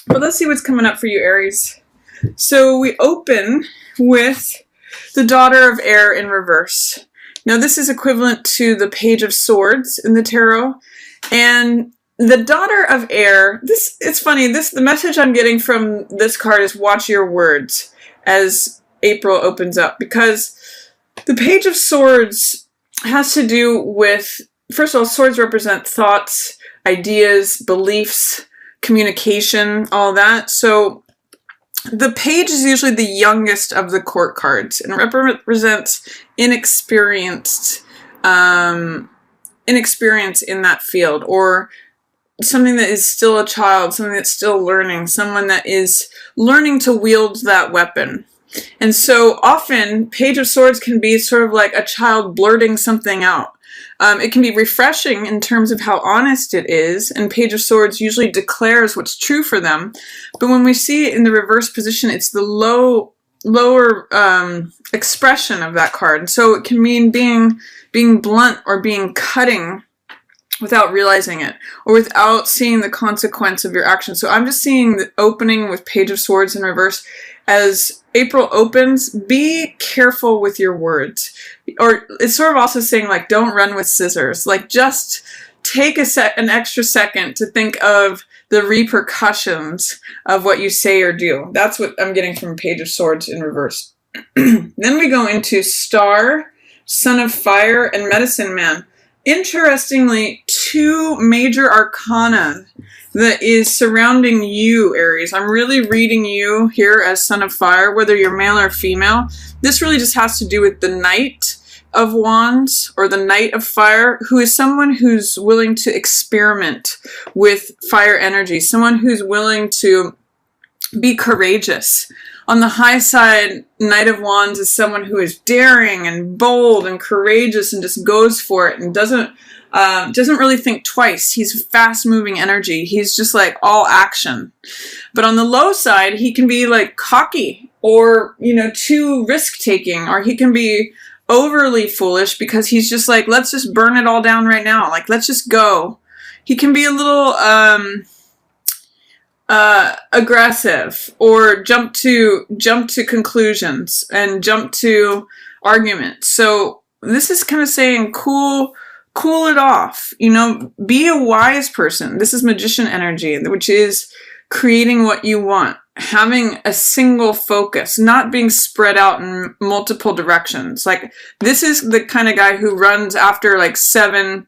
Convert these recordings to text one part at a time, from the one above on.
But let's see what's coming up for you, Aries. So we open with the Daughter of Air in reverse. Now this is equivalent to the Page of Swords in the tarot. And the Daughter of Air, it's funny, the message I'm getting from this card is watch your words as April opens up, because the Page of Swords has to do with, first of all, swords represent thoughts, ideas, beliefs, communication, all that. So the page is usually the youngest of the court cards and represents inexperience in that field, or something that is still a child, something that's still learning, someone that is learning to wield that weapon. And so often, Page of Swords can be sort of like a child blurting something out. It can be refreshing in terms of how honest it is, and Page of Swords usually declares what's true for them. But when we see it in the reverse position, it's the lower expression of that card. So it can mean being blunt or being cutting without realizing it, or without seeing the consequence of your action. So I'm just seeing the opening with Page of Swords in reverse. As April opens, be careful with your words. Or it's sort of also saying, like, don't run with scissors. Like, just take an extra second to think of the repercussions of what you say or do. That's what I'm getting from Page of Swords in reverse. Then we go into Star, Son of Fire, and Medicine Man. Interestingly, two major arcana that is surrounding you, Aries. I'm really reading you here as Son of Fire, whether you're male or female. This really just has to do with the Knight of Wands, or the Knight of Fire, who is someone who's willing to experiment with fire energy, someone who's willing to be courageous. On the high side, Knight of Wands is someone who is daring and bold and courageous and just goes for it and doesn't really think twice. He's fast-moving energy. He's just like all action. But on the low side, he can be like cocky, or, too risk-taking, or he can be overly foolish because he's just like, let's just burn it all down right now. Like, let's just go. He can be a little aggressive, or jump to conclusions and jump to arguments. So this is kind of saying cool it off, be a wise person. This is magician energy, which is creating what you want, having a single focus, not being spread out in multiple directions. Like, this is the kind of guy who runs after like seven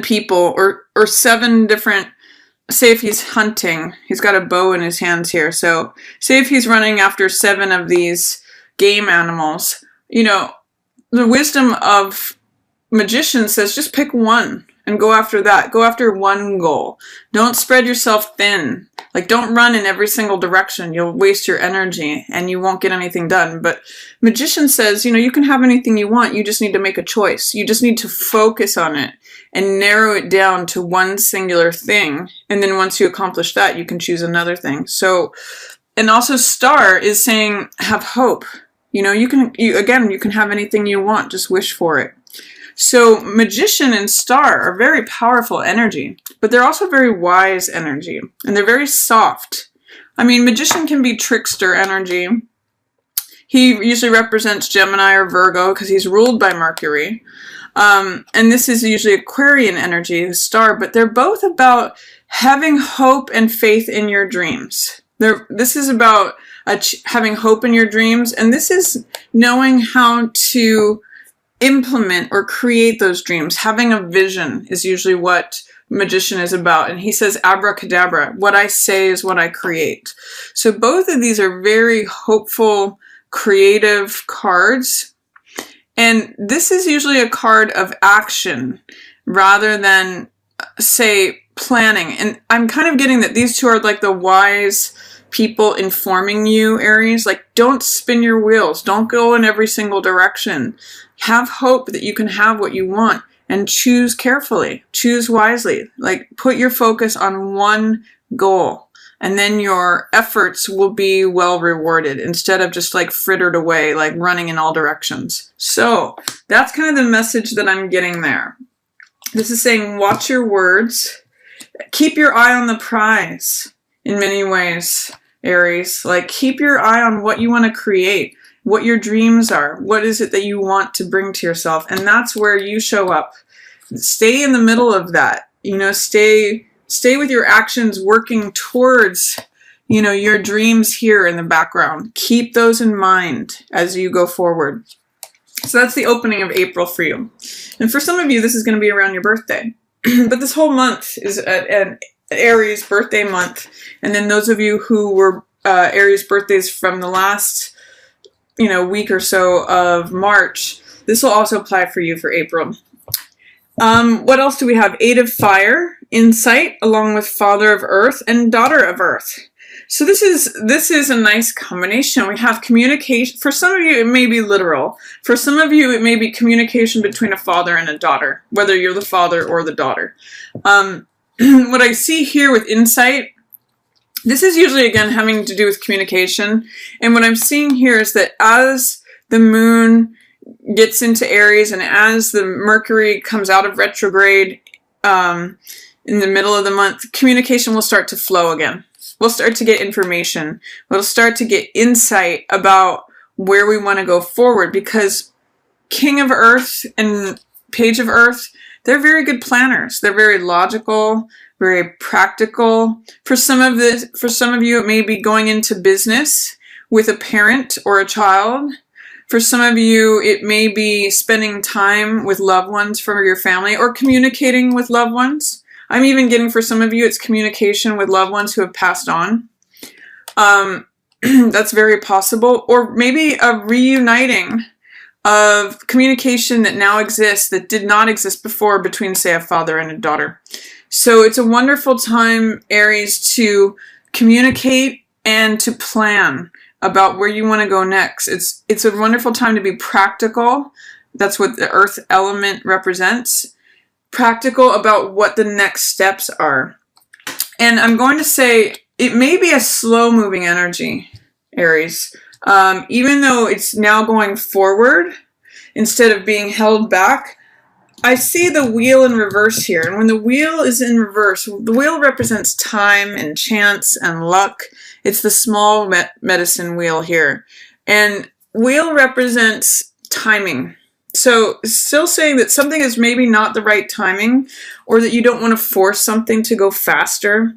people, or seven different. Say if he's hunting, he's got a bow in his hands here. So say if he's running after 7 of these game animals, the wisdom of magician says just pick one and go after that. Go after one goal. Don't spread yourself thin. Like, don't run in every single direction. You'll waste your energy and you won't get anything done. But magician says, you can have anything you want. You just need to make a choice. You just need to focus on it and narrow it down to one singular thing. And then once you accomplish that, you can choose another thing. So, and also Star is saying, have hope. You can have anything you want. Just wish for it. So Magician and Star are very powerful energy, but they're also very wise energy, and they're very soft. I mean, Magician can be trickster energy. He usually represents Gemini or Virgo because he's ruled by Mercury. And this is usually Aquarian energy, Star, but they're both about having hope and faith in your dreams. This is about having hope in your dreams, and this is knowing how to implement or create those dreams. Having a vision is usually what Magician is about. And he says, abracadabra, what I say is what I create. So both of these are very hopeful, creative cards. And this is usually a card of action rather than, say, planning. And I'm kind of getting that these two are like the wise people informing you, Aries. Like, don't spin your wheels. Don't go in every single direction. Have hope that you can have what you want, and choose carefully. Choose wisely. Like, put your focus on one goal, and then your efforts will be well rewarded instead of just like frittered away, like running in all directions. So that's kind of the message that I'm getting there. This is saying, watch your words. Keep your eye on the prize. in many ways, Aries. Like, keep your eye on what you want to create, what your dreams are, what is it that you want to bring to yourself, and that's where you show up. Stay in the middle of that. You know, stay with your actions working towards, you know, your dreams here in the background. Keep those in mind as you go forward. So that's the opening of April for you. And for some of you, this is going to be around your birthday. But this whole month is an Aries birthday month. And then those of you who were Aries birthdays from the last, you know, week or so of March, this will also apply for you for April. What else do we have? 8 of Fire, Insight, along with Father of Earth and Daughter of Earth. So this is a nice combination. We have communication. For some of you, it may be literal. For some of you, it may be communication between a father and a daughter, whether you're the father or the daughter. What I see here with Insight, this is usually, again, having to do with communication. And what I'm seeing here is that as the moon gets into Aries and as the Mercury comes out of retrograde in the middle of the month, communication will start to flow again. We'll start to get information. We'll start to get insight about where we want to go forward, because King of Earth and Page of Earth, they're very good planners. They're very logical, very practical. For some of you, it may be going into business with a parent or a child. For some of you, it may be spending time with loved ones from your family or communicating with loved ones. I'm even getting, for some of you, it's communication with loved ones who have passed on. That's very possible. Or maybe a reuniting of communication that now exists that did not exist before between, say, a father and a daughter. So it's a wonderful time, Aries, to communicate and to plan about where you want to go next. It's a wonderful time to be practical. That's what the earth element represents. Practical about what the next steps are. And I'm going to say it may be a slow moving energy, Aries. Even though it's now going forward instead of being held back, I see the wheel in reverse here. And when the wheel is in reverse, the wheel represents time and chance and luck. It's the small medicine wheel here. And wheel represents timing. So still saying that something is maybe not the right timing, or that you don't want to force something to go faster,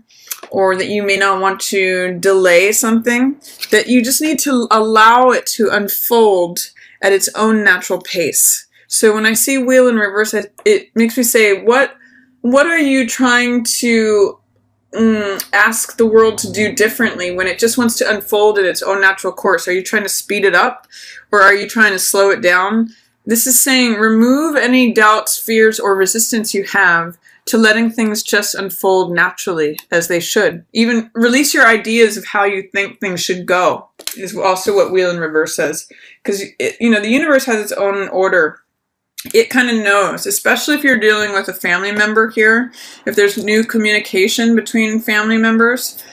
or that you may not want to delay something, that you just need to allow it to unfold at its own natural pace. So when I see wheel in reverse, it makes me say, what are you trying to ask the world to do differently when it just wants to unfold at its own natural course? Are you trying to speed it up, or are you trying to slow it down? This is saying remove any doubts, fears, or resistance you have to letting things just unfold naturally as they should. Even release your ideas of how you think things should go is also what wheel in reverse says. Because, you know, the universe has its own order. It kind of knows, especially if you're dealing with a family member here, if there's new communication between family members,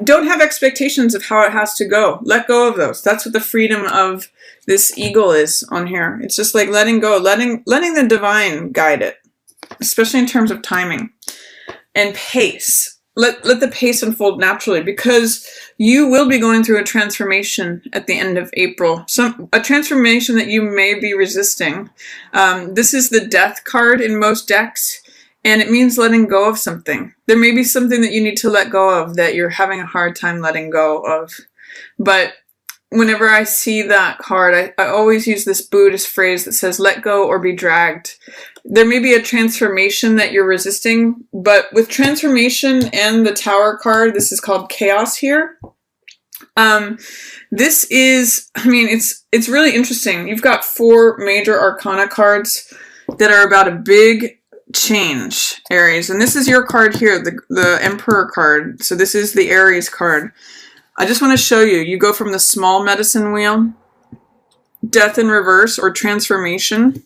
don't have expectations of how it has to go. Let go of those. That's what the freedom of this eagle is on here. It's just like letting go, letting the divine guide it, especially in terms of timing and pace. Let the pace unfold naturally, because you will be going through a transformation at the end of April. A transformation that you may be resisting. This is the Death card in most decks, and it means letting go of something. There may be something that you need to let go of that you're having a hard time letting go of. But whenever I see that card, I always use this Buddhist phrase that says, let go or be dragged. There may be a transformation that you're resisting, but with transformation and the Tower card, this is called chaos here. This is, I mean, it's really interesting. You've got 4 major arcana cards that are about a big change, Aries. And this is your card here, the Emperor card. So this is the Aries card. I just want to show you. You go from the small medicine wheel, death in reverse or transformation,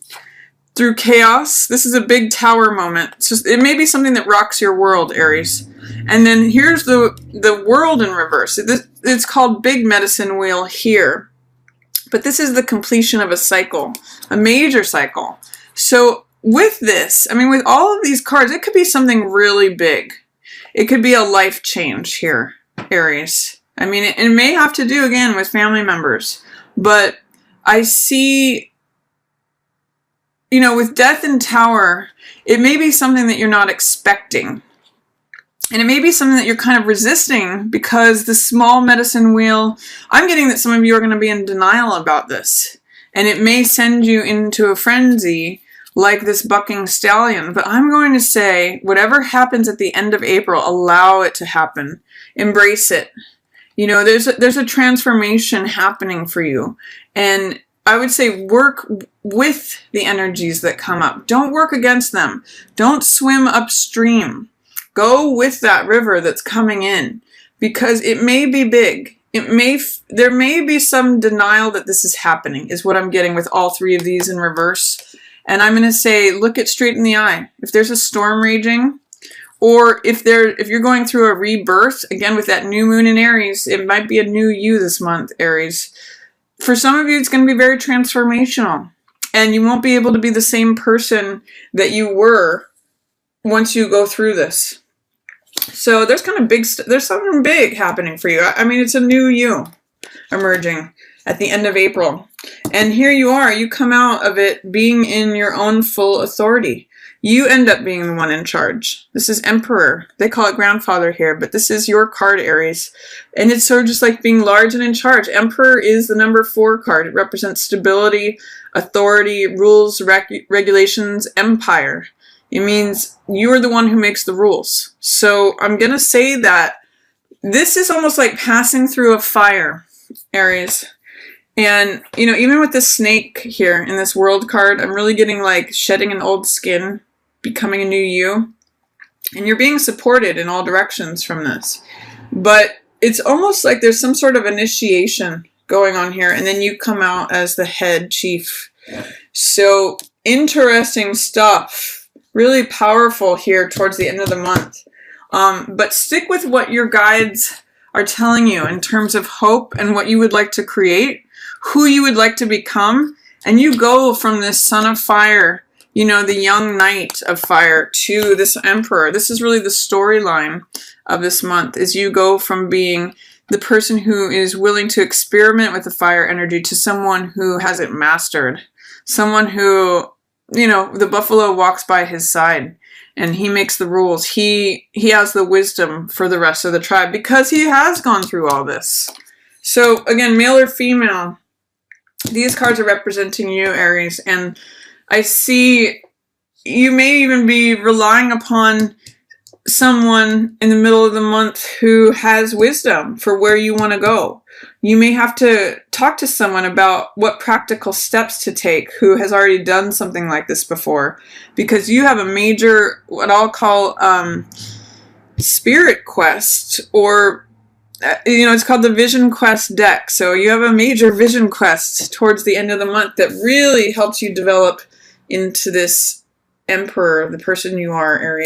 through chaos. This is a big tower moment. So it may be something that rocks your world, Aries. And then here's the world in reverse. It's called big medicine wheel here. But this is the completion of a cycle, a major cycle. So with this, I mean, with all of these cards, it could be something really big. It could be a life change here. Aries. I mean, it may have to do, again, with family members. But I see, you know, with Death and Tower, it may be something that you're not expecting. And it may be something that you're kind of resisting because the small medicine wheel, I'm getting that some of you are going to be in denial about this. And it may send you into a frenzy like this bucking stallion. But I'm going to say, whatever happens at the end of April, allow it to happen. Embrace it. You know, there's a transformation happening for you. And I would say work with the energies that come up. Don't work against them. Don't swim upstream. Go with that river that's coming in, because it may be big. There may be some denial that this is happening, is what I'm getting with all three of these in reverse. And I'm going to say, look it straight in the eye. If there's a storm raging, or if you're going through a rebirth, again with that new moon in Aries, it might be a new you this month, Aries. For some of you, it's going to be very transformational, and you won't be able to be the same person that you were once you go through this. So there's kind of there's something big happening for you. I mean, it's a new you emerging at the end of April. And here you are, you come out of it being in your own full authority. You end up being the one in charge. This is Emperor. They call it Grandfather here, but this is your card, Aries. And it's sort of just like being large and in charge. Emperor is the number 4 card. It represents stability, authority, rules, regulations, empire. It means you are the one who makes the rules. So I'm going to say that this is almost like passing through a fire, Aries. And, you know, even with this snake here in this world card, I'm really getting like shedding an old skin, becoming a new you. And you're being supported in all directions from this. But it's almost like there's some sort of initiation going on here. And then you come out as the head chief. So interesting stuff. Really powerful here towards the end of the month. But stick with what your guides are telling you in terms of hope and what you would like to create, who you would like to become, and you go from this son of fire, you know, the young knight of fire, to this emperor. This is really the storyline of this month, is you go from being the person who is willing to experiment with the fire energy to someone who has it mastered. Someone who, you know, the buffalo walks by his side and he makes the rules. He has the wisdom for the rest of the tribe because he has gone through all this. So again, male or female, these cards are representing you, Aries. And I see you may even be relying upon someone in the middle of the month who has wisdom for where you want to go. You may have to talk to someone about what practical steps to take who has already done something like this before, because you have a major, what I'll call spirit quest, or you know, it's called the Vision Quest deck. So you have a major vision quest towards the end of the month that really helps you develop into this emperor, the person you are, Aries.